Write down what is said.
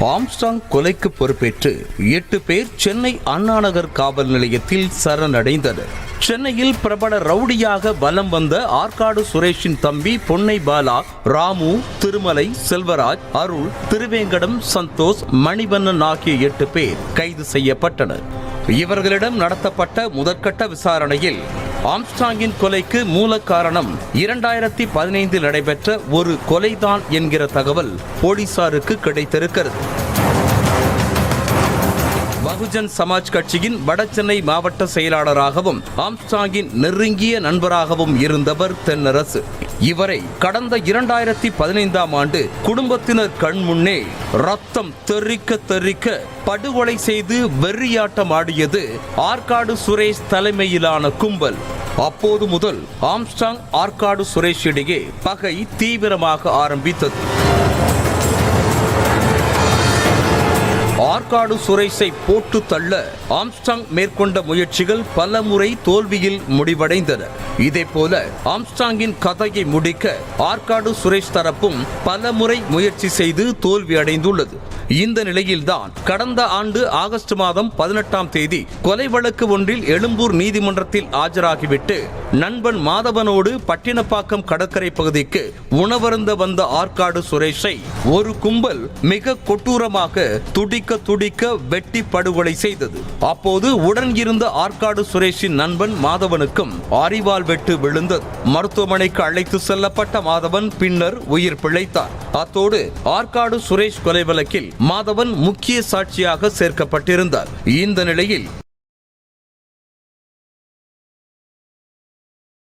Armstrong கொலைக்கு பொறுப்பேற்று 8 பேர் சென்னை அண்ணாநகர் காவல் நிலையத்தில் சரணடைந்தனர். சென்னையில் பிரபல ரவுடியாக வலம் வந்த ஆற்காடு சுரேஷின் தம்பி பொன்னை பாலா, ராமு, திருமலை, செல்வராஜ், அருள், திருவேங்கடம், சந்தோஷ், மணிவண்ணன் ஆகிய 8 பேர் கைது செய்யப்பட்டனர். இவர்களிடம் நடத்தப்பட்ட முதற்கட்ட விசாரணையில் ஆம்ஸ்ட்ராங்கின் கொலைக்கு மூல காரணம் 2015 நடைபெற்ற ஒரு கொலைதான் என்கிற தகவல் போலீசாருக்கு கிடைத்திருக்கிறது. பகுஜன் சமாஜ் கட்சியின் வடசென்னை மாவட்ட செயலாளராகவும் ஆம்ஸ்ட்ராங்கின் நெருங்கிய நண்பராகவும் இருந்தவர் தென்னரசு. இவரை கடந்த 2015ஆம் ஆண்டு குடும்பத்தினர் கண் முன்னே ரத்தம் தெறிக்க தெறிக்க படுகொலை செய்து வெறியாட்டம் ஆடியது ஆற்காடு சுரேஷ் தலைமையிலான கும்பல். அப்போது முதல் ஆம்ஸ்ட்ராங் ஆற்காடு சுரேஷ் இடையே பகை தீவிரமாக ஆரம்பித்தது. ஆற்காடு சுரேஷை போட்டு தள்ள ஆம்ஸ்ட்ராங் மேற்கொண்ட முயற்சிகள் பல முறை தோல்வியில் முடிவடைந்தன. இதேபோல ஆம்ஸ்ட்ராங்கின் கதையை முடிக்க ஆற்காடு சுரேஷ் தரப்பும் பல முறை முயற்சி செய்து தோல்வி அடைந்துள்ளது. இந்த நிலையில்தான் கடந்த ஆண்டு ஆகஸ்ட் மாதம் 18ஆம் தேதி கொலை வழக்கு ஒன்றில் எழும்பூர் நீதிமன்றத்தில் ஆஜராகிவிட்டு நண்பன் மாதவனோடு பட்டினப்பாக்கம் கடற்கரை பகுதிக்கு உணவருந்த வந்த ஆற்காடு சுரேஷை ஒரு கும்பல் மிக கொடூரமாக துடிக்க வெட்டி படுகொலை செய்தது. அப்போது உடன் இருந்த ஆற்காடு சுரேஷின் நண்பன் மாதவனுக்கும் அரிவாள் வெட்டு விழுந்தது. மருத்துவமனைக்கு அழைத்து செல்லப்பட்ட மாதவன் பின்னர் உயிர் பிழைத்தார். அத்தோடு ஆற்காடு சுரேஷ் கொலை வழக்கில் மாதவன் முக்கிய சாட்சியாக சேர்க்கப்பட்டிருந்தார். இந்த நிலையில்